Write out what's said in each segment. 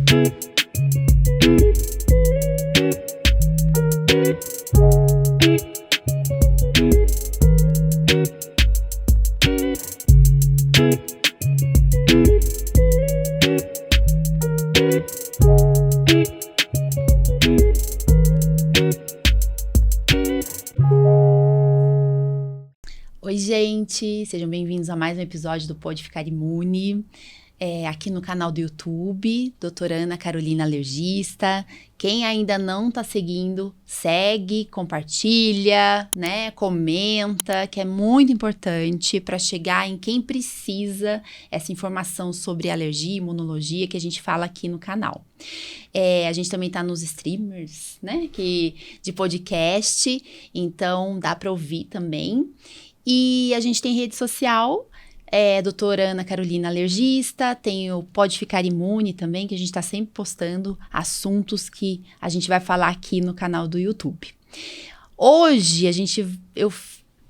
Oi, gente! Sejam bem-vindos a mais um episódio do Pode Ficar Imune, aqui no canal do YouTube, doutora Ana Carolina Alergista. Quem ainda não tá seguindo, segue, compartilha, né? Comenta, que é muito importante para chegar em quem precisa essa informação sobre alergia e imunologia que a gente fala aqui no canal. A gente também tá nos streamers, né? De podcast, então dá para ouvir também. E a gente tem rede social, doutora Ana Carolina Alergista, tem o Pode Ficar Imune também, que a gente está sempre postando assuntos que a gente vai falar aqui no canal do YouTube. Hoje, eu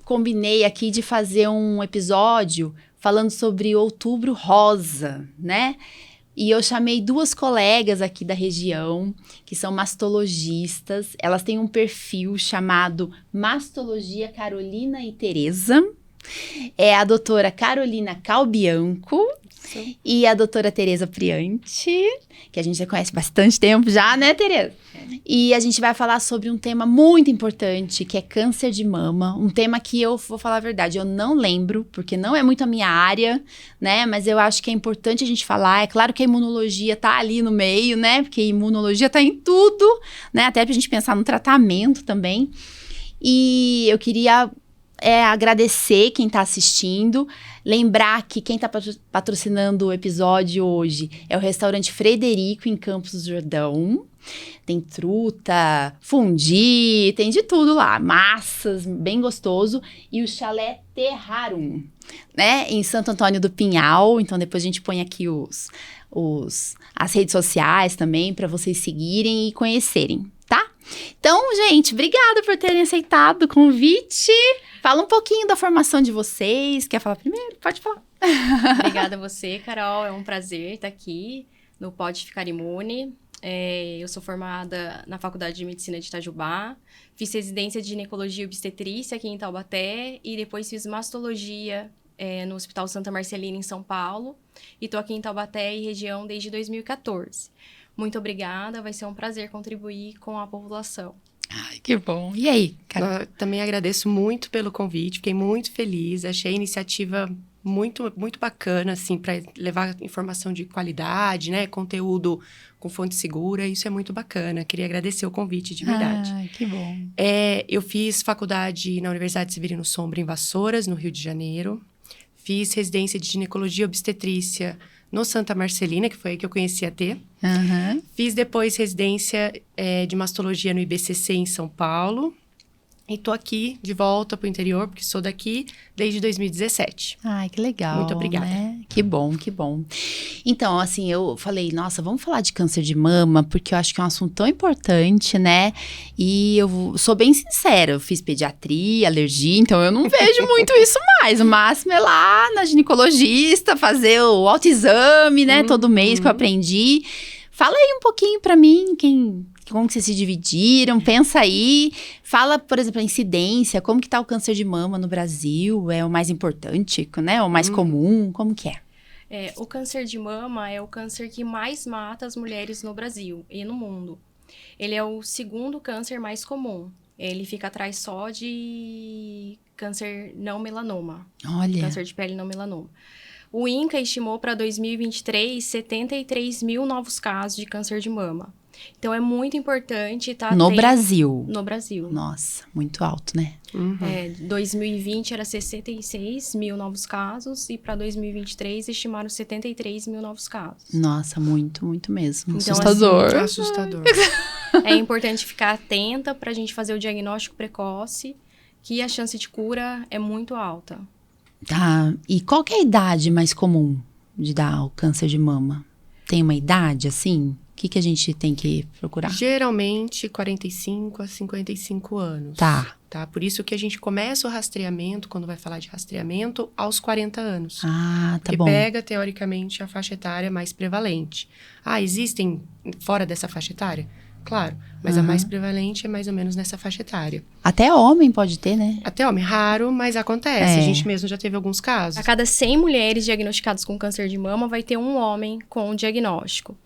combinei aqui de fazer um episódio falando sobre Outubro Rosa, né? E eu chamei duas colegas aqui da região, que são mastologistas. Elas têm um perfil chamado Mastologia Carolina e Tereza. É a doutora Carolina Calbianco e a doutora Tereza Priante, que a gente já conhece bastante tempo já, né, Tereza? E a gente vai falar sobre um tema muito importante, que é câncer de mama. Um tema que eu vou falar a verdade, eu não lembro, porque não é muito a minha área, né? Mas eu acho que é importante a gente falar. É claro que a imunologia tá ali no meio, né? Porque a imunologia tá em tudo, né? Até pra gente pensar no tratamento também. E eu queria agradecer quem tá assistindo, lembrar que quem tá patrocinando o episódio hoje é o restaurante Frederico, em Campos do Jordão. Tem truta, fundi, tem de tudo lá, massas, bem gostoso. E o Chalé Terrarum, né, em Santo Antônio do Pinhal. Então depois a gente põe aqui as redes sociais também para vocês seguirem e conhecerem, tá? Então, gente, obrigada por terem aceitado o convite. Fala um pouquinho da formação de vocês. Quer falar primeiro? Pode falar. Obrigada a você, Carol. É um prazer estar aqui no Pode Ficar Imune. Eu sou formada na Faculdade de Medicina de Itajubá. Fiz residência de ginecologia e obstetrícia aqui em Taubaté. E depois fiz mastologia no Hospital Santa Marcelina, em São Paulo. E estou aqui em Taubaté e região desde 2014. Muito obrigada. Vai ser um prazer contribuir com a população. Ai, que bom. E aí, Carol? Eu também agradeço muito pelo convite, fiquei muito feliz, achei a iniciativa muito, muito bacana, assim, para levar informação de qualidade, né, conteúdo com fonte segura, isso é muito bacana, queria agradecer o convite, de verdade. Ah, que bom. Eu fiz faculdade na Universidade Severino Sombra, em Vassouras, no Rio de Janeiro, fiz residência de ginecologia e obstetrícia no Santa Marcelina, que foi aí que eu conheci a T. Uhum. Fiz depois residência de mastologia no IBCC em São Paulo. E tô aqui de volta pro interior, porque sou daqui desde 2017. Ai, que legal. Muito obrigada. Né? Que bom, que bom. Então, assim, eu falei, nossa, vamos falar de câncer de mama, porque eu acho que é um assunto tão importante, né? E eu sou bem sincera, eu fiz pediatria, alergia, então eu não vejo muito isso mais. O máximo é lá na ginecologista, fazer o autoexame, né? Todo mês que eu aprendi. Fala aí um pouquinho pra mim, como que vocês se dividiram, pensa aí. Fala, por exemplo, a incidência, como que tá o câncer de mama no Brasil? É o mais importante, né? O mais comum, como que é? O câncer de mama é o câncer que mais mata as mulheres no Brasil e no mundo. Ele é o segundo câncer mais comum. Ele fica atrás só de câncer não melanoma. Olha. Câncer de pele não melanoma. O INCA estimou para 2023 73 mil novos casos de câncer de mama. Então, é muito importante estar No Brasil? No Brasil. Nossa, muito alto, né? 2020 era 66 mil novos casos e para 2023 estimaram 73 mil novos casos. Nossa, muito, muito mesmo. Então, assustador. Assim, assustador. É importante ficar atenta para a gente fazer o diagnóstico precoce, que a chance de cura é muito alta. Tá, e qual que é a idade mais comum de dar o câncer de mama? Tem uma idade, assim? que a gente tem que procurar? Geralmente, 45 a 55 anos. Tá. Por isso que a gente começa o rastreamento, quando vai falar de rastreamento, aos 40 anos. Ah, tá Porque bom. pega, teoricamente, a faixa etária mais prevalente. Existem fora dessa faixa etária? Claro, mas a mais prevalente é mais ou menos nessa faixa etária. Até homem pode ter, né? Até homem, raro, mas acontece. A gente mesmo já teve alguns casos. A cada 100 mulheres diagnosticadas com câncer de mama, vai ter um homem com o diagnóstico.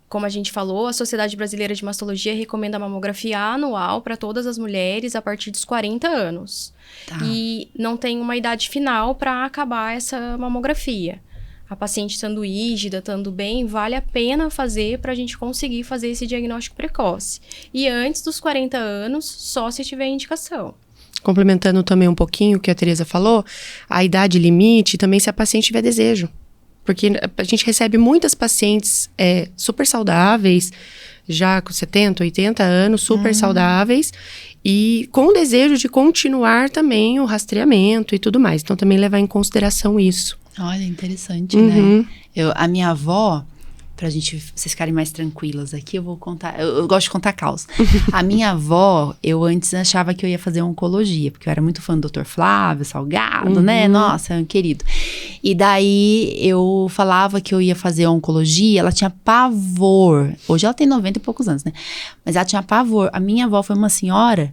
Como a gente falou, a Sociedade Brasileira de Mastologia recomenda a mamografia anual para todas as mulheres a partir dos 40 anos. Tá. E não tem uma idade final para acabar essa mamografia. A paciente estando rígida, estando bem, vale a pena fazer para a gente conseguir fazer esse diagnóstico precoce. E antes dos 40 anos, só se tiver indicação. Complementando também um pouquinho o que a Tereza falou, a idade limite também se a paciente tiver desejo. Porque a gente recebe muitas pacientes super saudáveis, já com 70, 80 anos, super saudáveis, e com o desejo de continuar também o rastreamento e tudo mais. Então, também levar em consideração isso. Olha, interessante, né? A minha avó, pra vocês ficarem mais tranquilas aqui, eu vou contar. Eu gosto de contar caos. A minha avó, eu antes achava que eu ia fazer oncologia, porque eu era muito fã do Dr. Flávio Salgado, né? Nossa, querido. E daí eu falava que eu ia fazer oncologia, ela tinha pavor. Hoje ela tem 90 e poucos anos, né? Mas ela tinha pavor. A minha avó foi uma senhora,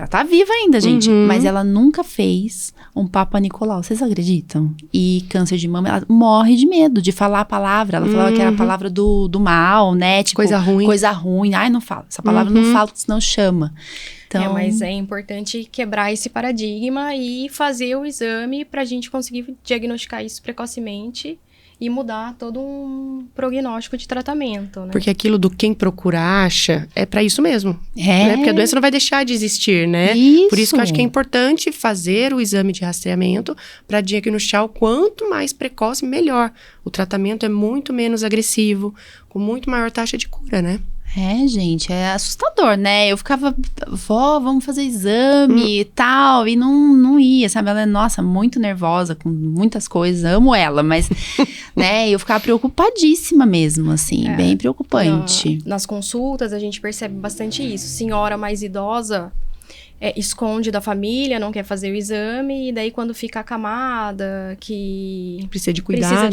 tá viva ainda, gente, mas ela nunca fez um Papa Nicolau. Vocês acreditam? E câncer de mama, ela morre de medo de falar a palavra. Ela falava que era a palavra do mal, né? Tipo, coisa ruim. Coisa ruim. Ai, não fala. Essa palavra não fala, senão chama. Então, mas é importante quebrar esse paradigma e fazer o exame para a gente conseguir diagnosticar isso precocemente e mudar todo um prognóstico de tratamento, né? Porque aquilo do quem procura acha é para isso mesmo. Né? Porque a doença não vai deixar de existir, né? Isso. Por isso que eu acho que é importante fazer o exame de rastreamento para diagnosticar o quanto mais precoce, melhor. O tratamento é muito menos agressivo, com muito maior taxa de cura, né? Gente, é assustador, né? Eu ficava, vó, vamos fazer exame e tal, e não ia, sabe? Ela é, nossa, muito nervosa com muitas coisas, amo ela, mas, né, eu ficava preocupadíssima mesmo, assim, bem preocupante. Nas consultas, a gente percebe bastante isso. Senhora mais idosa esconde da família, não quer fazer o exame, e daí quando fica acamada, que Precisa de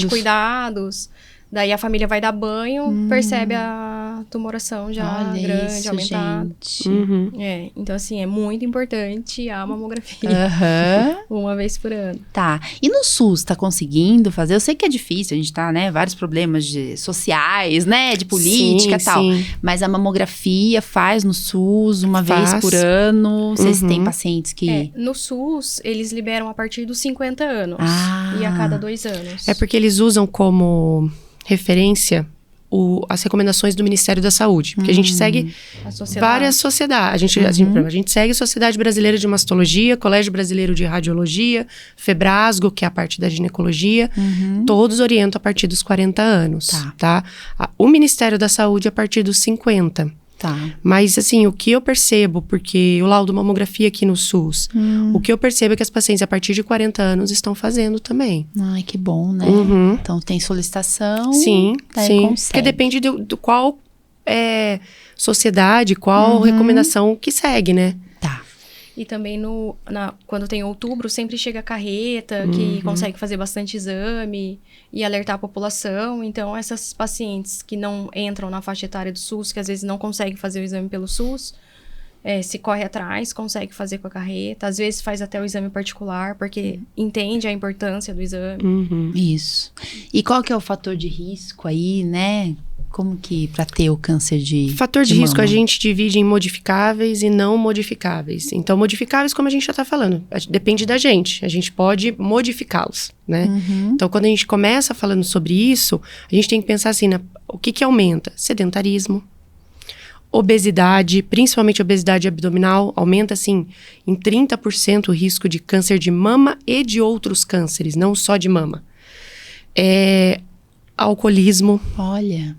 cuidados, daí a família vai dar banho, percebe a tumoração já Olha grande, isso, aumentada. gente. Então, assim, é muito importante a mamografia. Uma vez por ano. Tá. E no SUS, tá conseguindo fazer? Eu sei que é difícil, a gente tá, né, vários problemas sociais, né, de política e tal. Sim. Mas a mamografia faz no SUS uma vez por ano? Vocês têm pacientes que... No SUS, eles liberam a partir dos 50 anos. Ah. E a cada 2 anos. É porque eles usam como referência as recomendações do Ministério da Saúde. Porque a gente segue várias sociedades. A gente segue a Sociedade Brasileira de Mastologia, Colégio Brasileiro de Radiologia, Febrasgo, que é a parte da ginecologia. Todos orientam a partir dos 40 anos. Tá? O Ministério da Saúde a partir dos 50. Tá. Mas, assim, o que eu percebo, porque o laudo mamografia aqui no SUS, o que eu percebo é que as pacientes a partir de 40 anos estão fazendo também. Ai, que bom, né? Então, tem solicitação. Sim, daí sim. consegue. Porque depende do qual sociedade, qual recomendação que segue, né? Tá. E também quando tem outubro, sempre chega a carreta, que consegue fazer bastante exame e alertar a população. Então, essas pacientes que não entram na faixa etária do SUS, que às vezes não conseguem fazer o exame pelo SUS, se corre atrás, consegue fazer com a carreta. Às vezes faz até o exame particular, porque entende a importância do exame. Isso. E qual que é o fator de risco aí, né? Como que para ter o câncer de Fator de risco mama? a gente divide em modificáveis e não modificáveis. Então, modificáveis, como a gente já está falando, depende da gente. A gente pode modificá-los, né? Então, quando a gente começa falando sobre isso, a gente tem que pensar assim, o que aumenta? Sedentarismo, obesidade, principalmente obesidade abdominal, aumenta, assim, em 30% o risco de câncer de mama e de outros cânceres, não só de mama. Alcoolismo. Olha...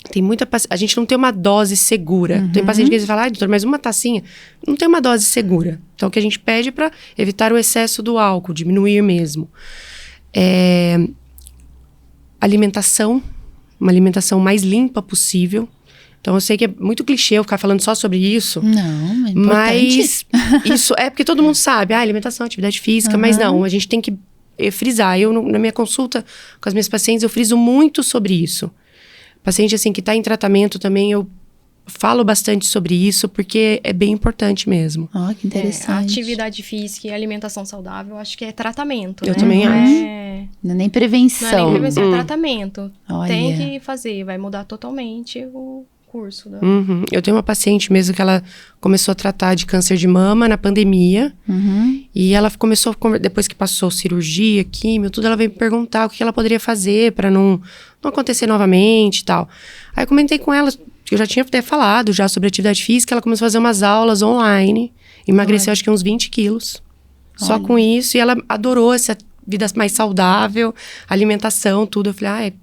Tem muita a gente não tem uma dose segura. Tem paciente que fala, doutor, mas uma tacinha não tem uma dose segura. Então, o que a gente pede para evitar o excesso do álcool, diminuir mesmo. Alimentação, uma alimentação mais limpa possível. Então, eu sei que é muito clichê eu ficar falando só sobre isso. Não, é importante. Mas isso é porque todo mundo sabe. Alimentação, atividade física. Mas não, a gente tem que frisar. Eu, na minha consulta com as minhas pacientes, eu friso muito sobre isso. Paciente, assim, que está em tratamento também, eu falo bastante sobre isso, porque é bem importante mesmo. Ó, que interessante. A atividade física e alimentação saudável, eu acho que é tratamento, Eu né? também Não acho. Não é nem prevenção. Não é nem prevenção, é tratamento. Olha. Tem que fazer, vai mudar totalmente o curso. Eu tenho uma paciente mesmo que ela começou a tratar de câncer de mama na pandemia. E ela começou, depois que passou cirurgia, químio, tudo, ela veio me perguntar o que ela poderia fazer para não acontecer novamente e tal. Aí eu comentei com ela, que eu já tinha até falado já sobre atividade física, ela começou a fazer umas aulas online, emagreceu acho que uns 20 quilos. Só com isso, e ela adorou essa vida mais saudável, alimentação, tudo. Eu falei,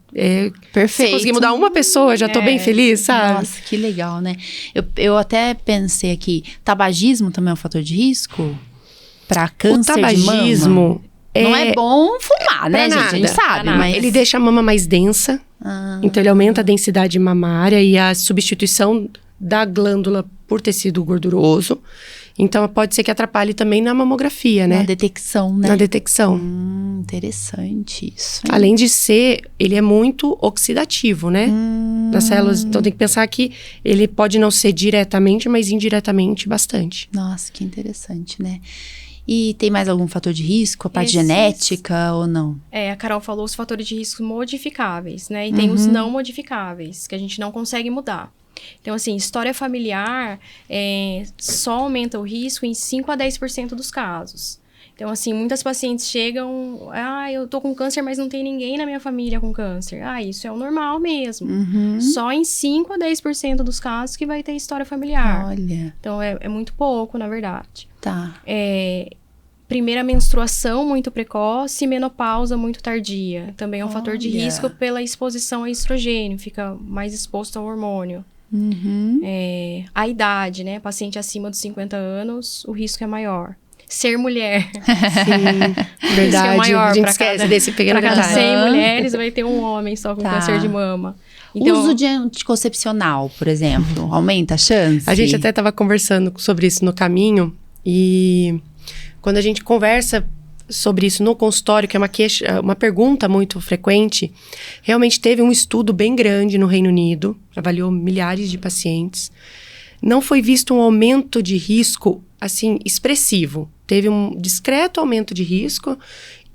perfeito. se conseguir mudar uma pessoa, já tô bem feliz, sabe? Nossa, que legal, né? Eu até pensei aqui, tabagismo também é um fator de risco para câncer O tabagismo de mama? Não é bom fumar, né, gente? A gente sabe, mas... Ele deixa a mama mais densa, então ele aumenta a densidade mamária e a substituição da glândula por tecido gorduroso. Então, pode ser que atrapalhe também na mamografia, né? Na detecção, né? Na detecção. Interessante isso. Hein? Além de ser, ele é muito oxidativo, né? Nas células. Então, tem que pensar que ele pode não ser diretamente, mas indiretamente bastante. Nossa, que interessante, né? E tem mais algum fator de risco? A parte Esses- genética ou não? A Carol falou os fatores de risco modificáveis, né? E tem os não modificáveis, que a gente não consegue mudar. Então, assim, história familiar só aumenta o risco em 5 a 10% dos casos. Então, assim, muitas pacientes chegam... eu tô com câncer, mas não tem ninguém na minha família com câncer. Isso é o normal mesmo. Só em 5 a 10% dos casos que vai ter história familiar. Olha, Então, é muito pouco, na verdade. tá. Primeira menstruação muito precoce e menopausa muito tardia. Também é um fator de Olha. risco pela exposição a estrogênio. Fica mais exposto ao hormônio. A idade, né? Paciente acima dos 50 anos, o risco é maior. Ser mulher. Sim, verdade. maior a gente pra esquece cada- desse pequeno Para cada detalhe. 100 mulheres, vai ter um homem só com Tá. câncer de mama. Então, Uso de anticoncepcional, por exemplo, aumenta a chance? A gente até estava conversando sobre isso no caminho. E quando a gente conversa sobre isso no consultório, que é uma pergunta muito frequente, realmente teve um estudo bem grande no Reino Unido, avaliou milhares de pacientes. Não foi visto um aumento de risco, assim, expressivo. Teve um discreto aumento de risco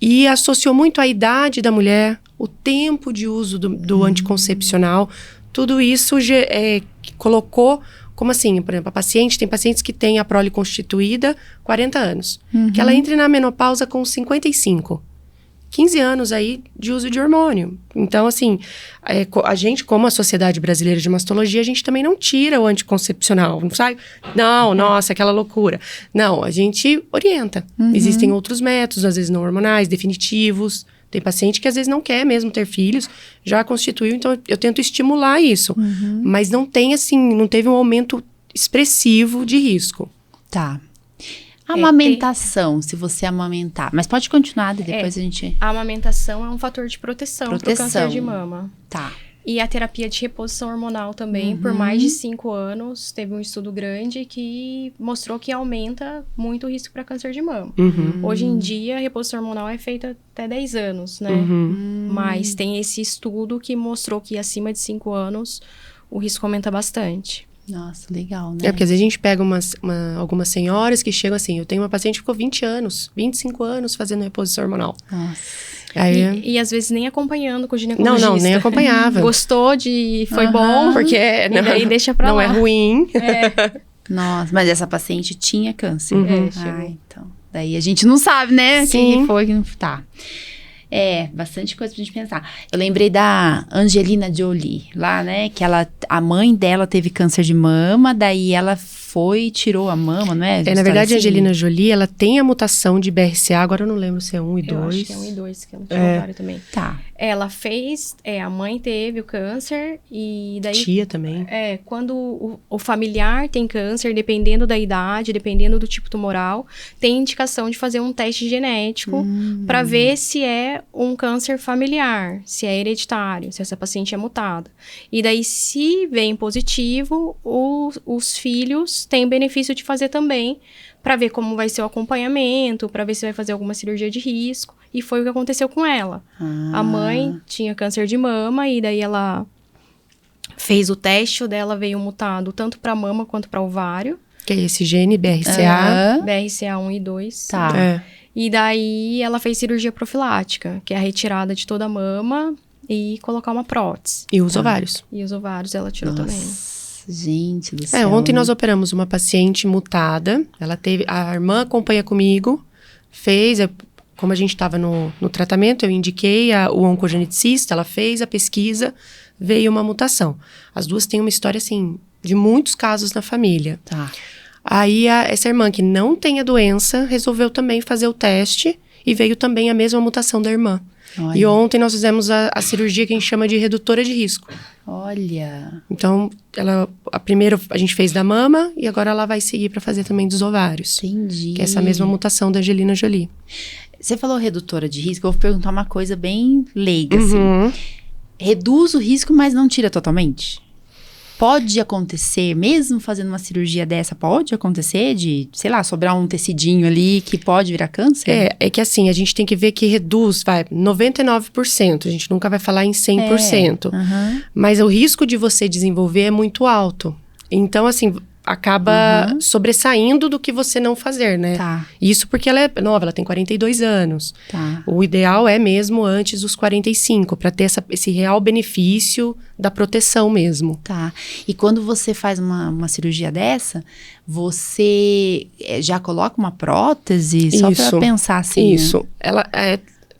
e associou muito a idade da mulher, o tempo de uso do anticoncepcional. Tudo isso colocou... Como assim? Por exemplo, tem pacientes que têm a prole constituída 40 anos. Que ela entre na menopausa com 55. 15 anos aí de uso de hormônio. Então, assim, a gente, como a Sociedade Brasileira de Mastologia, a gente também não tira o anticoncepcional. Não sai, não, nossa, aquela loucura. Não, a gente orienta. Existem outros métodos, às vezes não hormonais, definitivos. Tem paciente que às vezes não quer mesmo ter filhos, já constituiu, então eu tento estimular isso. Mas não teve um aumento expressivo de risco. Tá. Amamentação, se você amamentar. Mas pode continuar, depois a gente... a amamentação é um fator de proteção para o Proteção. câncer de mama. Tá. E a terapia de reposição hormonal também, por mais de 5 anos, teve um estudo grande que mostrou que aumenta muito o risco para câncer de mama. Hoje em dia, a reposição hormonal é feita até 10 anos, né? Mas tem esse estudo que mostrou que acima de 5 anos, o risco aumenta bastante. Nossa, legal, né? Porque às vezes a gente pega algumas senhoras que chegam assim, eu tenho uma paciente que ficou 20 anos, 25 anos fazendo reposição hormonal. Nossa. Aí, E às vezes nem acompanhando com o ginecologista. não, nem acompanhava. Gostou foi bom, Porque e daí deixa pra não lá. é ruim. Nossa, mas essa paciente tinha câncer. chegou. Então. Daí a gente não sabe, né? O Sim. que foi, que não... Tá. Bastante coisa pra gente pensar. Eu lembrei da Angelina Jolie, lá, né? Que a mãe dela teve câncer de mama, daí ela foi e tirou a mama, não é? Na verdade, a assim? Angelina Jolie, ela tem a mutação de BRCA, agora eu não lembro se é 1 e 2. Eu acho que é 1 e 2, que ela tinha ovário também. Tá. Ela fez, a mãe teve o câncer e daí... Tia também. Quando o familiar tem câncer, dependendo da idade, dependendo do tipo tumoral, tem indicação de fazer um teste genético para ver se é um câncer familiar, se é hereditário, se essa paciente é mutada. E daí, se vem positivo, os filhos têm benefício de fazer também, para ver como vai ser o acompanhamento, para ver se vai fazer alguma cirurgia de risco. E foi o que aconteceu com ela. A mãe tinha câncer de mama e daí ela fez o teste, o dela veio mutado tanto para mama quanto para ovário. Que é esse gene, BRCA. BRCA1 e 2. Tá. E daí ela fez cirurgia profilática, que é a retirada de toda a mama e colocar uma prótese. E os ovários. E os ovários ela tirou também. Gente do céu. Ontem nós operamos uma paciente mutada. Ela teve... A irmã acompanha comigo. Como a gente estava no tratamento, eu indiquei o oncogeneticista. Ela fez a pesquisa. Veio uma mutação. As duas têm uma história, assim, de muitos casos na família. Tá. Aí, essa irmã que não tem a doença, resolveu também fazer o teste. E veio também a mesma mutação da irmã. Olha. E ontem nós fizemos a cirurgia que a gente chama de redutora de risco. Olha. Então, a primeira a gente fez da mama e agora ela vai seguir para fazer também dos ovários. Entendi. Que é essa mesma mutação da Angelina Jolie. Você falou redutora de risco, eu vou perguntar uma coisa bem leiga, assim. Reduz o risco, mas não tira totalmente? Pode acontecer, mesmo fazendo uma cirurgia dessa, pode acontecer de, sei lá, sobrar um tecidinho ali que pode virar câncer? É que assim, a gente tem que ver que reduz, 99%. A gente nunca vai falar em 100%. Mas o risco de você desenvolver é muito alto. Então, assim, acaba sobressaindo do que você não fazer, né? Tá. Isso porque ela é nova, ela tem 42 anos. Tá. O ideal é mesmo antes dos 45, para ter esse real benefício da proteção mesmo. Tá. E quando você faz uma cirurgia dessa, você já coloca uma prótese? Só pra pensar assim. Isso. Ela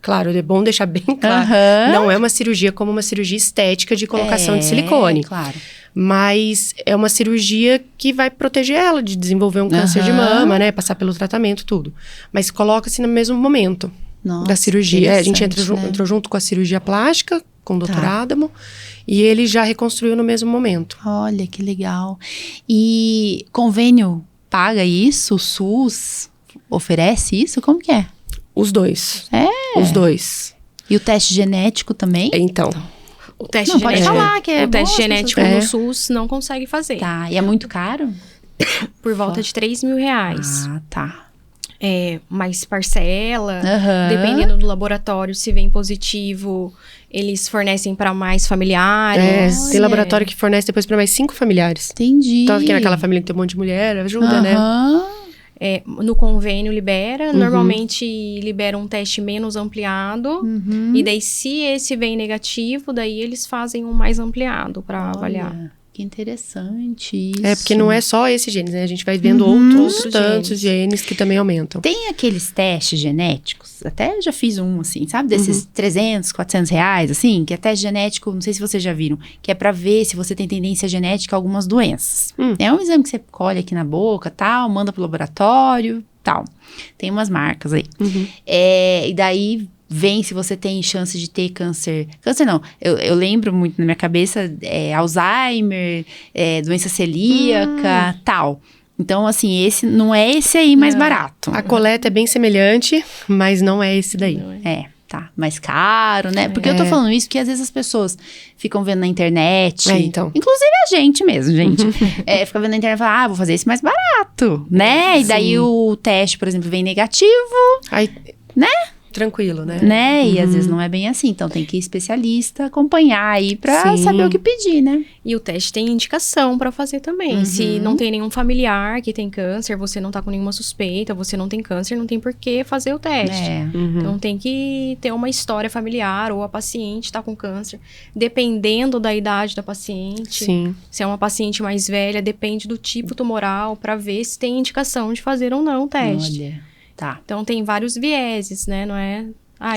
claro, é bom deixar bem claro. Não é uma cirurgia como uma cirurgia estética de colocação de silicone. Claro. Mas é uma cirurgia que vai proteger ela de desenvolver um câncer de mama, né? Passar pelo tratamento, tudo. Mas coloca-se no mesmo momento da cirurgia. A gente entrou junto com a cirurgia plástica, com o Dr. Adamo. E ele já reconstruiu no mesmo momento. Olha, que legal. E convênio paga isso? O SUS oferece isso? Como que é? Os dois. Os dois. E o teste genético também? Então... O teste não, genético, pode falar que é o teste genético pessoas... no SUS não consegue fazer. Tá, e é muito caro? Por volta de R$3.000. Ah, tá. Mais parcela, dependendo do laboratório, se vem positivo, eles fornecem para mais familiares. Tem laboratório que fornece depois para mais 5 familiares. Entendi. Então, aqui naquela família que tem um monte de mulher, ajuda, né? No convênio libera, normalmente libera um teste menos ampliado, e daí se esse vem negativo, daí eles fazem um mais ampliado para avaliar. Que interessante isso. Porque não é só esse gene, né? A gente vai vendo outros tantos genes que também aumentam. Tem aqueles testes genéticos, até já fiz um, assim, sabe? Desses 300, 400 reais, assim, que é teste genético, não sei se vocês já viram, que é pra ver se você tem tendência genética a algumas doenças. É um exame que você colhe aqui na boca, tal, manda pro laboratório, tal. Tem umas marcas aí. E daí... vem se você tem chance de ter câncer. Câncer não. Eu lembro muito na minha cabeça, Alzheimer, doença celíaca, tal. Então, assim, esse não é esse aí mais barato. A coleta é bem semelhante, mas não é esse daí. Tá. Mais caro, né? Porque eu tô falando isso porque às vezes as pessoas ficam vendo na internet. Então. Inclusive a gente mesmo, gente. Fica vendo na internet e fala, vou fazer esse mais barato, né? E daí o teste, por exemplo, vem negativo. Aí, né? Tranquilo, né? E às vezes não é bem assim. Então tem que ir especialista acompanhar aí pra saber o que pedir, né? E o teste tem indicação pra fazer também. Se não tem nenhum familiar que tem câncer, você não tá com nenhuma suspeita, você não tem câncer, não tem por que fazer o teste. Então tem que ter uma história familiar ou a paciente tá com câncer. Dependendo da idade da paciente. Sim. Se é uma paciente mais velha, depende do tipo tumoral pra ver se tem indicação de fazer ou não o teste. Olha. Tá. Então, tem vários vieses, né? Não é...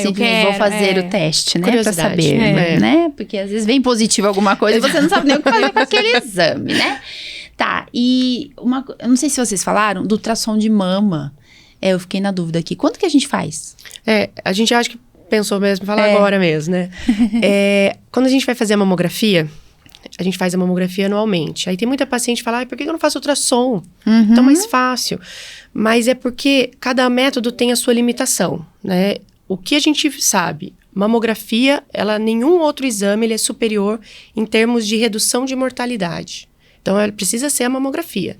eu vou fazer o teste, né? Pra saber, né? Porque às vezes vem positivo alguma coisa e você não sabe nem o que fazer com aquele exame, né? Tá, e eu não sei se vocês falaram do ultrassom de mama. Eu fiquei na dúvida aqui. Quanto que a gente faz? A gente acha que pensou mesmo, fala agora mesmo, né? Quando a gente vai fazer a mamografia, a gente faz a mamografia anualmente. Aí tem muita paciente que fala, por que eu não faço ultrassom? Então, mais fácil. Mas é porque cada método tem a sua limitação, né? O que a gente sabe, mamografia, nenhum outro exame ele é superior em termos de redução de mortalidade. Então, ela precisa ser a mamografia.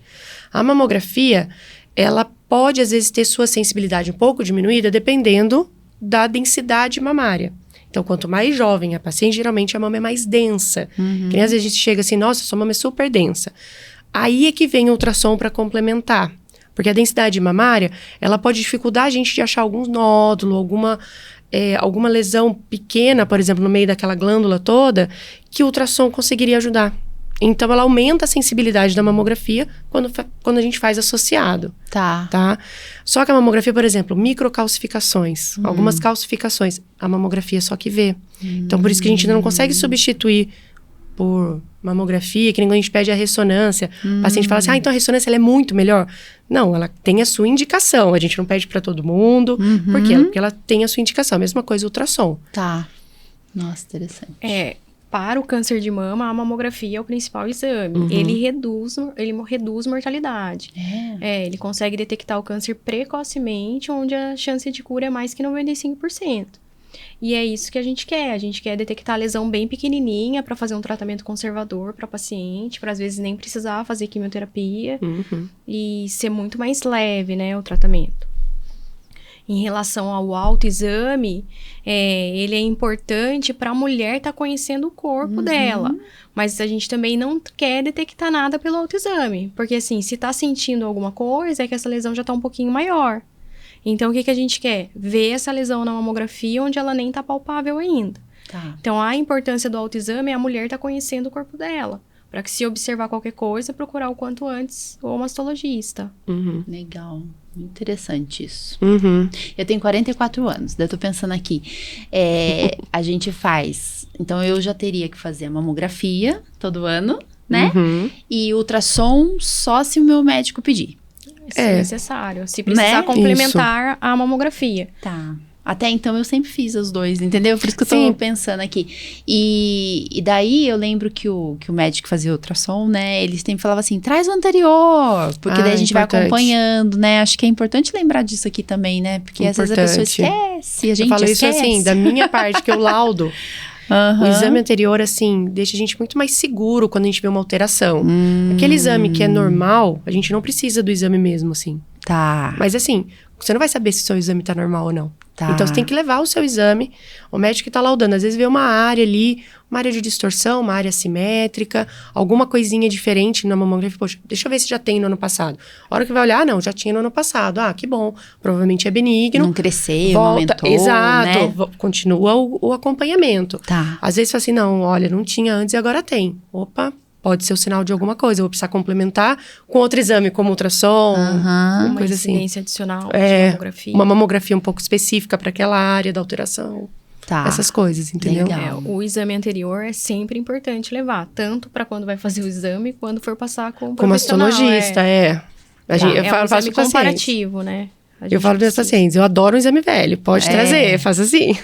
A mamografia, ela pode, às vezes, ter sua sensibilidade um pouco diminuída, dependendo da densidade mamária. Então, quanto mais jovem a paciente, geralmente a mama é mais densa. Que nem às vezes a gente chega assim, nossa, sua mama é super densa. Aí é que vem o ultrassom para complementar. Porque a densidade mamária, ela pode dificultar a gente de achar alguns nódulos, alguma lesão pequena, por exemplo, no meio daquela glândula toda, que o ultrassom conseguiria ajudar. Então, ela aumenta a sensibilidade da mamografia quando a gente faz associado. Tá? Só que a mamografia, por exemplo, microcalcificações, algumas calcificações, a mamografia só que vê. Então, por isso que a gente ainda não consegue substituir por mamografia, que nem quando a gente pede a ressonância. O paciente fala assim, então a ressonância ela é muito melhor. Não, ela tem a sua indicação. A gente não pede para todo mundo. Por quê? Porque ela tem a sua indicação. A mesma coisa o ultrassom. Tá. Nossa, interessante. Para o câncer de mama, a mamografia é o principal exame. Ele reduz mortalidade. Ele consegue detectar o câncer precocemente, onde a chance de cura é mais que 95%. E é isso que a gente quer. A gente quer detectar a lesão bem pequenininha para fazer um tratamento conservador para paciente, para às vezes nem precisar fazer quimioterapia e ser muito mais leve, né, o tratamento. Em relação ao autoexame, ele é importante para a mulher estar conhecendo o corpo dela. Mas a gente também não quer detectar nada pelo autoexame. Porque, assim, se está sentindo alguma coisa, é que essa lesão já está um pouquinho maior. Então, o que a gente quer? Ver essa lesão na mamografia, onde ela nem está palpável ainda. Então, a importância do autoexame é a mulher estar conhecendo o corpo dela. Para que, se observar qualquer coisa, procurar o quanto antes o mastologista. Legal. Muito interessante isso. Eu tenho 44 anos, daí eu tô pensando aqui. A gente faz... Então, eu já teria que fazer a mamografia todo ano, né? E ultrassom só se o meu médico pedir. Se necessário. Se precisar complementar a mamografia. Tá. Até então, eu sempre fiz os dois, entendeu? Por isso que eu tô pensando aqui. E daí, eu lembro que o médico fazia ultrassom, né? Ele sempre falava assim, traz o anterior. Porque daí a gente vai acompanhando, né? Acho que é importante lembrar disso aqui também, né? Porque às vezes a pessoa esquece, a gente falo esquece. Isso assim, da minha parte, que eu laudo. O exame anterior, assim, deixa a gente muito mais seguro quando a gente vê uma alteração. Aquele exame que é normal, a gente não precisa do exame mesmo, assim. Tá. Mas assim, você não vai saber se o seu exame tá normal ou não. Então, você tem que levar o seu exame, o médico que tá laudando. Às vezes vê uma área ali, uma área de distorção, uma área assimétrica, alguma coisinha diferente na mamografia. Poxa, deixa eu ver se já tem no ano passado. A hora que vai olhar, não, já tinha no ano passado. Que bom, provavelmente é benigno. Não cresceu, não aumentou, exato, né? Continua o acompanhamento. Às vezes fala assim, não, olha, não tinha antes e agora tem. Opa, pode ser o sinal de alguma coisa. Eu vou precisar complementar com outro exame, como ultrassom, uma coisa assim. Uma incidência adicional de mamografia. Uma mamografia um pouco específica para aquela área da alteração. Essas coisas, entendeu? O exame anterior é sempre importante levar. Tanto para quando vai fazer o exame, quando for passar com o profissional. Com mastologista, eu um exame comparativo, né? Eu falo para os pacientes, eu adoro um exame velho. Pode trazer, faz assim.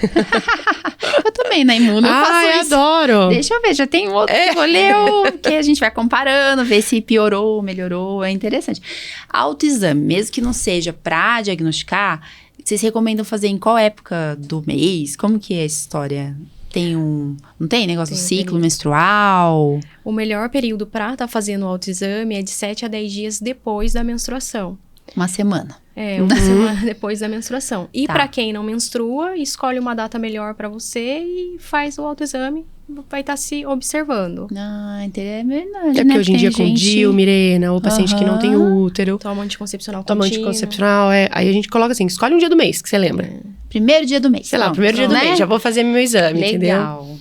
Eu também, na Imuno, eu faço isso. Adoro. Deixa eu ver, já tem outro que eu vou ler, que a gente vai comparando, ver se piorou, melhorou, é interessante. Autoexame, mesmo que não seja para diagnosticar, vocês recomendam fazer em qual época do mês? Como que é essa história? Não tem negócio do ciclo menstrual? O melhor período para estar fazendo o autoexame é de 7 a 10 dias depois da menstruação. Uma semana. Uma semana depois da menstruação. E para quem não menstrua, escolhe uma data melhor para você e faz o autoexame. Vai estar se observando. É verdade, porque hoje em dia com DIU, Mirena, ou paciente que não tem útero. Toma anticoncepcional Toma anticoncepcional, Aí a gente coloca assim, escolhe um dia do mês, que você lembra. Primeiro dia do mês. Sei lá, primeiro dia do mês. Já vou fazer meu exame, entendeu? Legal.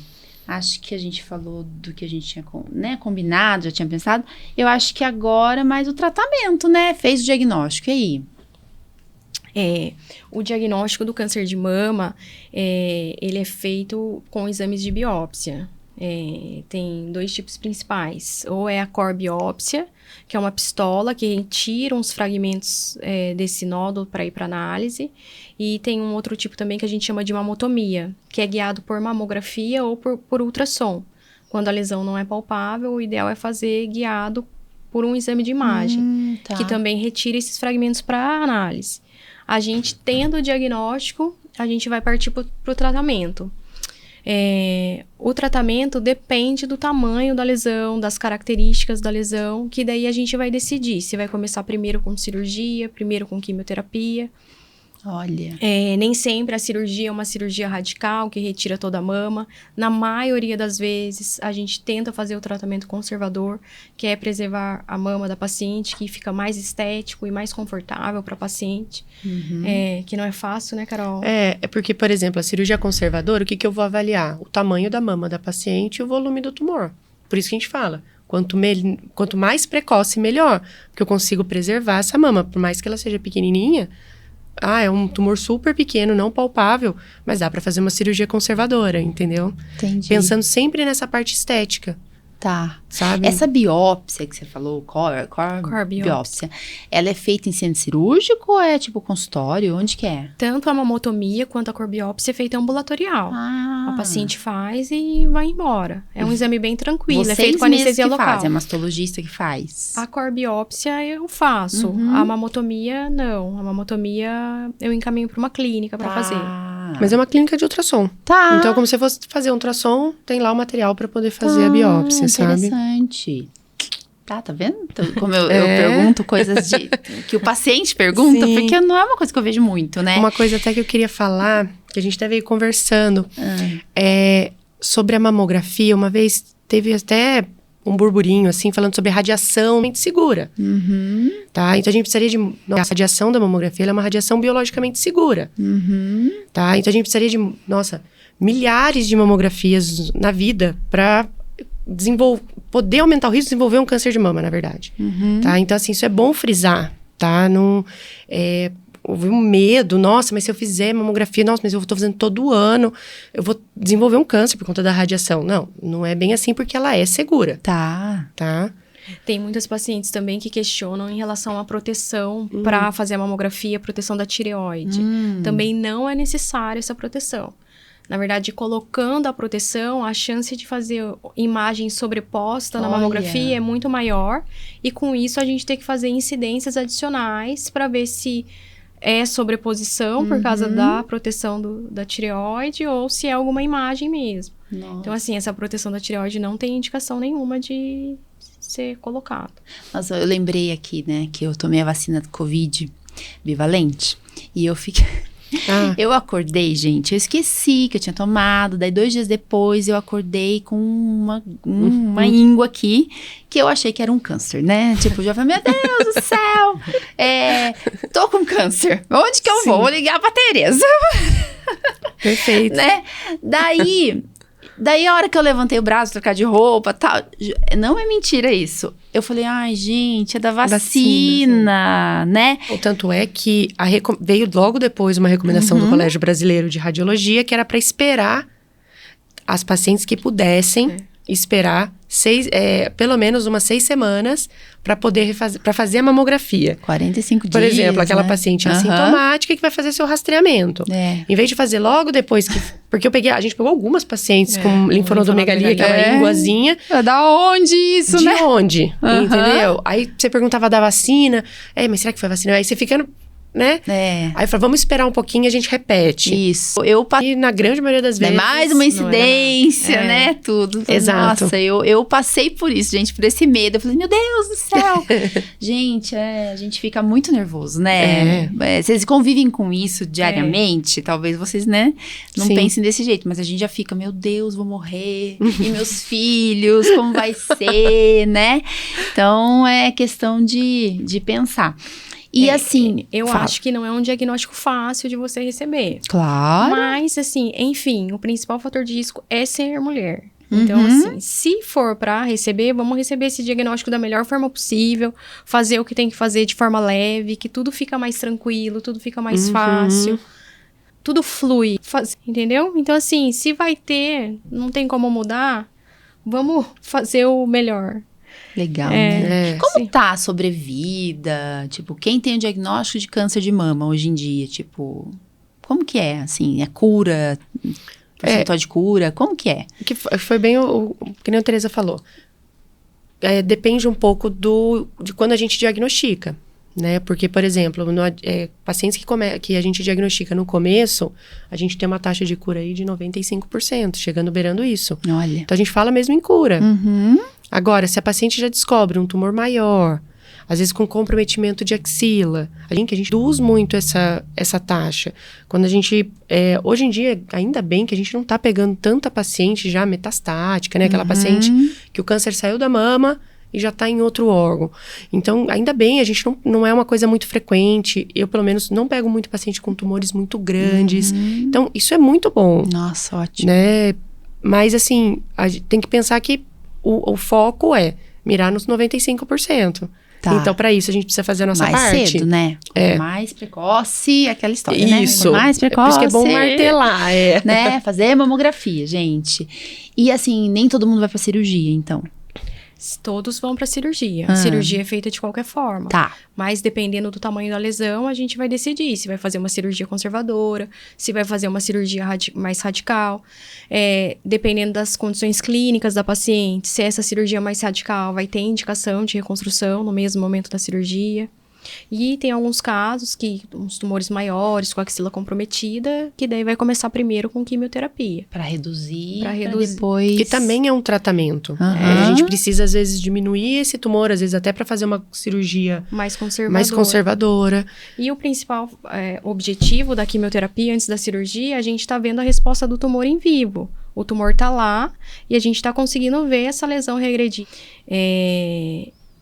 Acho que a gente falou do que a gente tinha combinado, já tinha pensado. Eu acho que agora mais o tratamento, né? Fez o diagnóstico, e aí? O diagnóstico do câncer de mama, ele é feito com exames de biópsia. Tem 2 tipos principais. Ou é a core-biópsia, que é uma pistola que retira uns fragmentos desse nódulo para ir para análise. E tem um outro tipo também que a gente chama de mamotomia, que é guiado por mamografia ou por ultrassom. Quando a lesão não é palpável, o ideal é fazer guiado por um exame de imagem, Tá. que também retira esses fragmentos para análise. A gente, tendo o diagnóstico, a gente vai partir para o tratamento. O tratamento depende do tamanho da lesão, das características da lesão, que daí a gente vai decidir se vai começar primeiro com cirurgia, primeiro com quimioterapia. Olha. Nem sempre a cirurgia é uma cirurgia radical, que retira toda a mama. Na maioria das vezes, a gente tenta fazer o tratamento conservador, que é preservar a mama da paciente, que fica mais estético e mais confortável para a paciente. Que não é fácil, né, Carol? É porque, por exemplo, a cirurgia conservadora, o que eu vou avaliar? O tamanho da mama da paciente e o volume do tumor. Por isso que a gente fala, quanto mais precoce, melhor. Porque eu consigo preservar essa mama, por mais que ela seja pequenininha. É um tumor super pequeno, não palpável, mas dá pra fazer uma cirurgia conservadora, entendeu? Entendi. Pensando sempre nessa parte estética, Tá. sabe? Essa biópsia que você falou, core biópsia, ela é feita em centro cirúrgico ou é tipo consultório? Onde que é? Tanto a mamotomia quanto a core-biópsia é feita ambulatorial. A Ah. paciente faz e vai embora. É um exame bem tranquilo, é feito com mesmos anestesia que local. fazem, é mastologista que faz. A core-biópsia eu faço. A mamotomia, não. A mamotomia eu encaminho para uma clínica para fazer. Mas é uma clínica de ultrassom. Tá. Então, como se fosse fazer um ultrassom, tem lá o material pra poder fazer a biópsia, sabe? Interessante. Tá vendo? Então, como eu pergunto coisas que o paciente pergunta, Sim. porque não é uma coisa que eu vejo muito, né? Uma coisa até que eu queria falar, que a gente até veio conversando, sobre a mamografia. Uma vez teve até um burburinho, assim, falando sobre radiação segura, tá? Então, a gente precisaria de... A radiação da mamografia, ela é uma radiação biologicamente segura, tá? Então, a gente precisaria de, milhares de mamografias na vida para poder aumentar o risco de desenvolver um câncer de mama, na verdade, tá? Então, assim, isso é bom frisar, tá? Não... Houve um medo, nossa, mas se eu fizer mamografia, nossa, mas eu tô fazendo todo ano, eu vou desenvolver um câncer por conta da radiação. Não é bem assim, porque ela é segura, Tá. tá? Tem muitas pacientes também que questionam em relação à proteção para fazer a mamografia, proteção da tireoide. Também não é necessária essa proteção. Na verdade, colocando a proteção, a chance de fazer imagem sobreposta na mamografia é muito maior. E com isso, a gente tem que fazer incidências adicionais para ver se é sobreposição por causa da proteção da tireoide ou se é alguma imagem mesmo. Nossa. Então, assim, essa proteção da tireoide não tem indicação nenhuma de ser colocado. Nossa, eu lembrei aqui, né, que eu tomei a vacina do Covid bivalente e eu fiquei... Eu acordei, gente, eu esqueci que eu tinha tomado, daí 2 dias depois eu acordei com uma íngua aqui, que eu achei que era um câncer, né? Tipo, já falei, meu Deus do céu, tô com câncer, onde que eu vou? Vou ligar pra Tereza. Perfeito. Né? Daí a hora que eu levantei o braço, trocar de roupa, tal, não é mentira isso. Eu falei, ai, gente, é da vacina, né? O tanto é que veio logo depois uma recomendação do Colégio Brasileiro de Radiologia, que era para esperar as pacientes que pudessem esperar pelo menos umas 6 semanas para poder fazer a mamografia. 45 dias, Por exemplo, aquela né? paciente assintomática que vai fazer seu rastreamento. Em vez de fazer logo depois que... Porque a gente pegou algumas pacientes com linfonodomegalia, que é uma ínguazinha. Da onde isso, de né? De onde? Entendeu? Aí você perguntava da vacina. Mas será que foi vacina? Aí você fica... Né? Aí eu falei, vamos esperar um pouquinho e a gente repete. Isso. E na grande maioria das vezes... Mais uma incidência, né? Tudo. Exato. Nossa, eu passei por isso, gente, por esse medo. Eu falei, meu Deus do céu. Gente, a gente fica muito nervoso, né? Vocês convivem com isso diariamente? Talvez vocês, né? Não pensem desse jeito. Mas a gente já fica, meu Deus, vou morrer. E meus filhos, como vai ser, né? Então, é questão de pensar. E assim... Eu acho que não é um diagnóstico fácil de você receber. Claro. Mas, assim, enfim, o principal fator de risco é ser mulher. Então, assim, se for para receber, vamos receber esse diagnóstico da melhor forma possível, fazer o que tem que fazer de forma leve, que tudo fica mais tranquilo, tudo fica mais fácil, tudo flui, entendeu? Então, assim, se vai ter, não tem como mudar, vamos fazer o melhor. Legal, né? É, Como sim. tá a sobrevida? Tipo, quem tem o diagnóstico de câncer de mama hoje em dia? Tipo, como que é? Assim, é cura? Percentual de cura? Como que é? que foi bem que nem a Tereza falou. Depende um pouco de quando a gente diagnostica, né? Porque, por exemplo, pacientes que a gente diagnostica no começo, a gente tem uma taxa de cura aí de 95%, chegando beirando isso. Olha. Então, a gente fala mesmo em cura. Uhum. Agora, se a paciente já descobre um tumor maior, às vezes com comprometimento de axila, a gente reduz muito essa taxa. Quando a gente... hoje em dia, ainda bem que a gente não está pegando tanta paciente já metastática, né? Aquela paciente que o câncer saiu da mama e já está em outro órgão. Então, ainda bem, a gente não é uma coisa muito frequente. Eu, pelo menos, não pego muito paciente com tumores muito grandes. Então, isso é muito bom, Nossa, ótimo. né? Mas, assim, a gente tem que pensar que o foco é mirar nos 95%. Tá. Então, para isso, a gente precisa fazer a nossa mais parte. cedo, né? Mais precoce, aquela história, Isso. né? Quanto mais precoce. Por isso que é bom martelar. Né? Fazer mamografia, gente. E assim, nem todo mundo vai pra cirurgia, então. Todos vão para cirurgia. Cirurgia é feita de qualquer forma. Tá. Mas dependendo do tamanho da lesão, a gente vai decidir se vai fazer uma cirurgia conservadora, se vai fazer uma cirurgia mais radical. Dependendo das condições clínicas da paciente, se essa cirurgia mais radical vai ter indicação de reconstrução no mesmo momento da cirurgia. E tem alguns casos que uns tumores maiores, com a axila comprometida, que daí vai começar primeiro com quimioterapia. Pra reduzir, Pra pra reduzir. depois... Que também é um tratamento. Aham. A gente precisa, às vezes, diminuir esse tumor, às vezes até para fazer uma cirurgia Mais conservadora. mais conservadora. E o principal objetivo da quimioterapia antes da cirurgia, a gente tá vendo a resposta do tumor em vivo. O tumor tá lá e a gente tá conseguindo ver essa lesão regredir.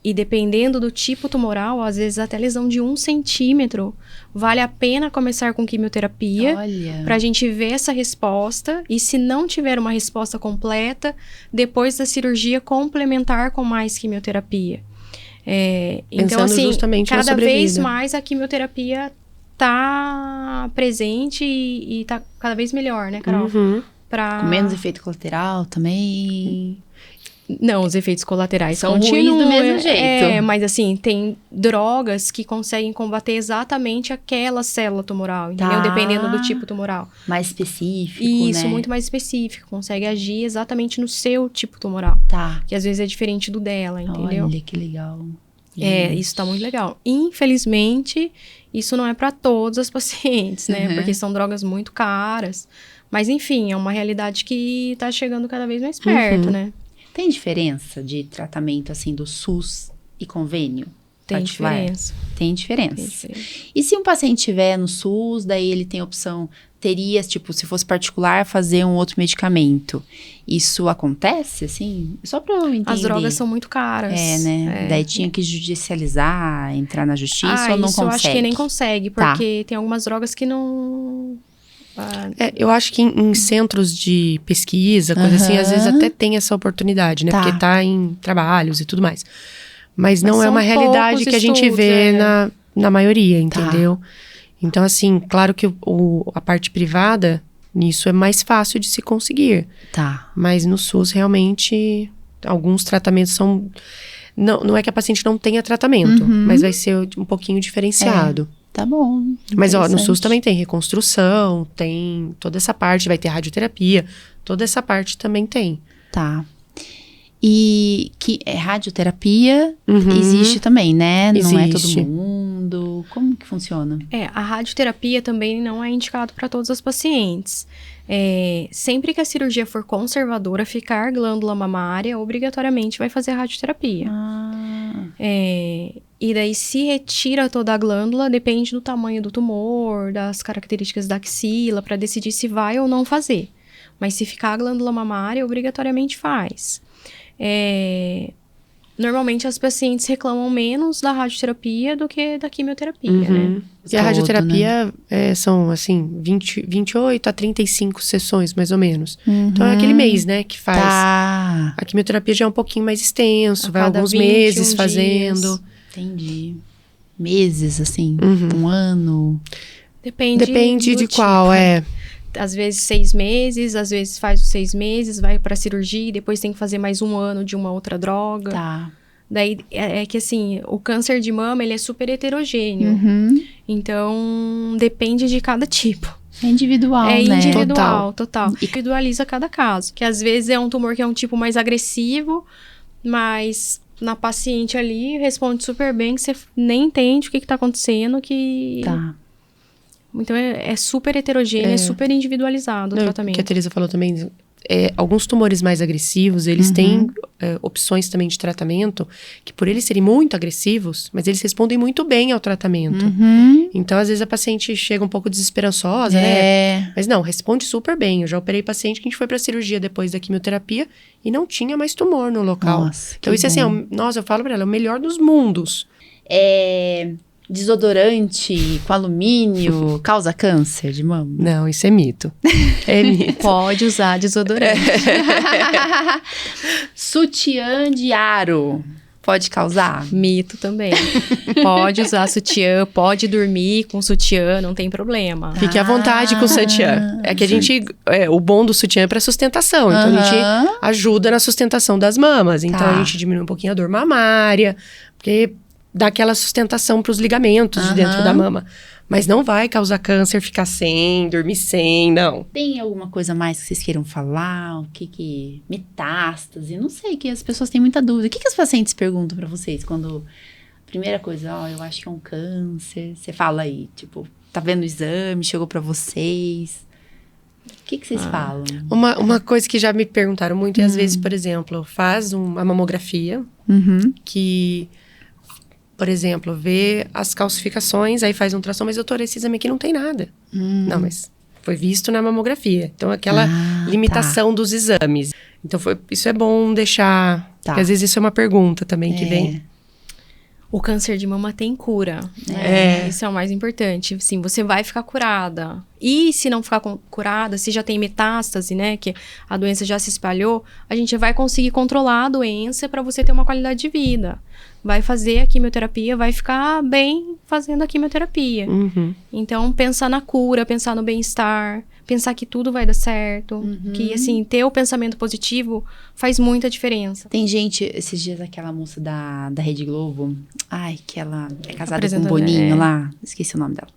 E dependendo do tipo tumoral, às vezes até lesão de 1 centímetro, vale a pena começar com quimioterapia Olha. para a gente ver essa resposta. E se não tiver uma resposta completa, depois da cirurgia, complementar com mais quimioterapia. Então, Pensando assim, justamente na cada vez sobrevida. mais a quimioterapia tá presente e tá cada vez melhor, né, Carol? Uhum. Com menos efeito colateral também. Não, os efeitos colaterais São continuam, ruins do mesmo jeito. Mas assim, tem drogas que conseguem combater exatamente aquela célula tumoral, entendeu? Tá. Dependendo do tipo tumoral. Mais específico, Isso, né? muito mais específico. Consegue agir exatamente no seu tipo tumoral. Tá. Que às vezes é diferente do dela, entendeu? Olha, que legal. Isso tá muito legal. Infelizmente, isso não é para todas as pacientes, né? Uhum. Porque são drogas muito caras. Mas enfim, é uma realidade que tá chegando cada vez mais perto, né? Tem diferença de tratamento, assim, do SUS e convênio? Tem particular? diferença. Tem diferença. Tem diferença. E se um paciente tiver no SUS, daí ele tem opção, teria, tipo, se fosse particular, fazer um outro medicamento. Isso acontece, assim? Só pra eu entender. As drogas são muito caras. né? Daí tinha que judicializar, entrar na justiça ou não isso consegue? eu acho que nem consegue, Tá. porque tem algumas drogas que não... Eu acho que em centros de pesquisa, coisa assim, às vezes até tem essa oportunidade, né? Tá. Porque tá em trabalhos e tudo mais. Mas não é são uma realidade poucos que a gente estudos, vê na maioria, Tá. entendeu? Então, assim, claro que a parte privada, nisso é mais fácil de se conseguir. Tá. Mas no SUS, realmente, alguns tratamentos são... Não é que a paciente não tenha tratamento, mas vai ser um pouquinho diferenciado. Tá bom. Mas, ó, no SUS Interessante. também tem reconstrução, tem toda essa parte, vai ter radioterapia, toda essa parte também tem. Tá. E que radioterapia Uhum. existe também, né? Não é todo Existe. mundo. Como que funciona? A radioterapia também não é indicado para todas as pacientes. Sempre que a cirurgia for conservadora, ficar glândula mamária, obrigatoriamente vai fazer radioterapia. E daí, se retira toda a glândula, depende do tamanho do tumor, das características da axila, para decidir se vai ou não fazer. Mas se ficar a glândula mamária, obrigatoriamente faz. Normalmente, as pacientes reclamam menos da radioterapia do que da quimioterapia, né? E a Todo, radioterapia são, assim, 28 a 35 sessões, mais ou menos. Então, é aquele mês, né, que faz. Tá. A quimioterapia já é um pouquinho mais extenso, A vai cada alguns 21 meses dias. fazendo. Entendi. Meses, assim. Uhum. Um ano. Depende Depende do de tipo. qual, às vezes 6 meses, às vezes faz os 6 meses, vai pra cirurgia e depois tem que fazer mais 1 ano de uma outra droga. Tá. Daí, é que assim, o câncer de mama, ele é super heterogêneo. Uhum. Então, depende de cada tipo. É individual, É né? individual, total. Individualiza cada caso. Que às vezes é um tumor que é um tipo mais agressivo, mas na paciente ali responde super bem, que você nem entende o que tá acontecendo, que... Tá. Então, é super heterogêneo, é super individualizado o Não, tratamento. que a Teresa falou também, alguns tumores mais agressivos, eles têm opções também de tratamento, que por eles serem muito agressivos, mas eles respondem muito bem ao tratamento. Uhum. Então, às vezes, a paciente chega um pouco desesperançosa, né? Mas não, responde super bem. Eu já operei paciente que a gente foi pra cirurgia depois da quimioterapia e não tinha mais tumor no local. Nossa, então, isso assim, eu falo pra ela, é o melhor dos mundos. Desodorante com alumínio causa câncer de mama? Não, isso é mito. É mito. Pode usar desodorante. Sutiã de aro pode causar? Mito também. Pode usar sutiã, pode dormir com sutiã, não tem problema. Fique à vontade com o sutiã. É que a gente... o bom do sutiã é pra sustentação. Então, a gente ajuda na sustentação das mamas. Então, a gente diminui um pouquinho a dor mamária. Porque dá aquela sustentação pros ligamentos de dentro da mama. Mas não vai causar câncer, ficar sem, dormir sem, não. Tem alguma coisa mais que vocês queiram falar? O que metástase? Não sei, que as pessoas têm muita dúvida. O que as pacientes perguntam pra vocês quando... Primeira coisa, eu acho que é um câncer. Você fala aí, tipo, tá vendo o exame, chegou pra vocês. O que vocês falam? Uma coisa que já me perguntaram muito, e às vezes, por exemplo, faz uma mamografia, que... Por exemplo, vê as calcificações, aí faz um ultrassom, mas doutora, esse exame aqui não tem nada. Não, mas foi visto na mamografia. Então, aquela limitação dos exames. Então, isso é bom deixar... Porque às vezes isso é uma pergunta também que vem. O câncer de mama tem cura, né? Isso é o mais importante. Sim, você vai ficar curada. E se não ficar curada, se já tem metástase, né? Que a doença já se espalhou, a gente vai conseguir controlar a doença para você ter uma qualidade de vida. Vai fazer a quimioterapia, vai ficar bem fazendo a quimioterapia. Então, pensar na cura, pensar no bem-estar, pensar que tudo vai dar certo. Que, assim, ter o pensamento positivo faz muita diferença. Tem gente, esses dias, aquela moça da Rede Globo, que ela é casada com um Apresentadora, Boninho lá, esqueci o nome dela.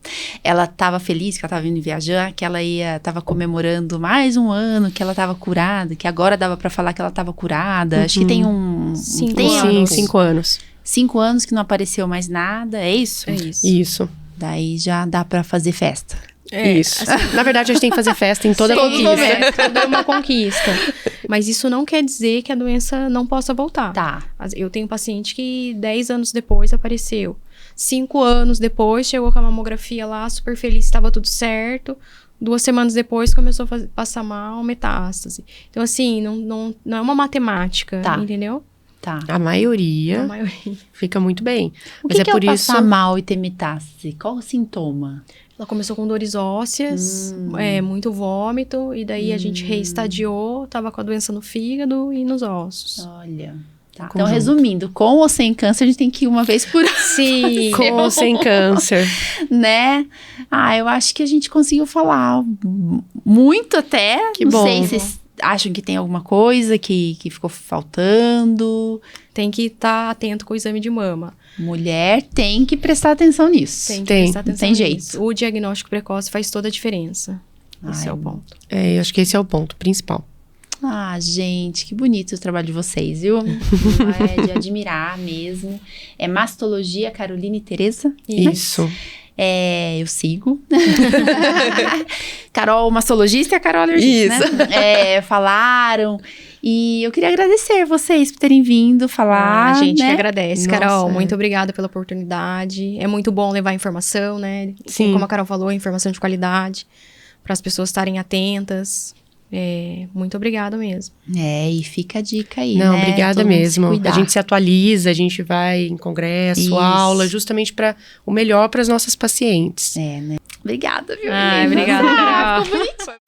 Ela tava feliz que ela tava vindo viajar, que ela tava comemorando mais um ano que ela tava curada, que agora dava pra falar que ela tava curada. Acho que tem um 5 anos. Sim, 5 anos. 5 anos que não apareceu mais nada, é isso? É isso. Isso. Daí já dá pra fazer festa. Isso. Assim, na verdade, a gente tem que fazer festa em toda conquista. Toda uma conquista. Mas isso não quer dizer que a doença não possa voltar. Tá. Eu tenho paciente que 10 anos depois apareceu. 5 anos depois, chegou com a mamografia lá, super feliz, estava tudo certo. 2 semanas depois, começou a passar mal, metástase. Então, assim, não é uma matemática, entendeu? Tá. A maioria fica muito bem. O que é por isso... passar mal e ter metástase? Qual o sintoma? Ela começou com dores ósseas, muito vômito, e daí a gente reestadiou, tava com a doença no fígado e nos ossos. Olha. Tá. Então, resumindo, com ou sem câncer, a gente tem que ir uma vez por ano. Sim. Com ou sem câncer. Né? Eu acho que a gente conseguiu falar muito até. Que não bom. sei se vocês acham que tem alguma coisa que ficou faltando. Tem que estar atento com o exame de mama. Mulher tem que prestar atenção nisso. Tem que prestar atenção tem jeito. nisso. O diagnóstico precoce faz toda a diferença. Esse é o ponto. Eu acho que esse é o ponto principal. Gente, que bonito o trabalho de vocês, viu? É de admirar mesmo. É Mastologia Caroline e Teresa? Isso. Eu sigo. Carol, mastologista, e a Carol alergista, né? Falaram. E eu queria agradecer vocês por terem vindo falar. A gente né? que agradece, Carol. Muito obrigada pela oportunidade. É muito bom levar informação, né? Sim. Como a Carol falou, informação de qualidade, para as pessoas estarem atentas. Muito obrigada mesmo. E fica a dica aí, Não, né? obrigada mesmo. A gente se atualiza, a gente vai em congresso, aula, justamente para o melhor para as nossas pacientes. Né? Obrigada, viu? Obrigada, Carol. Ficou bonito.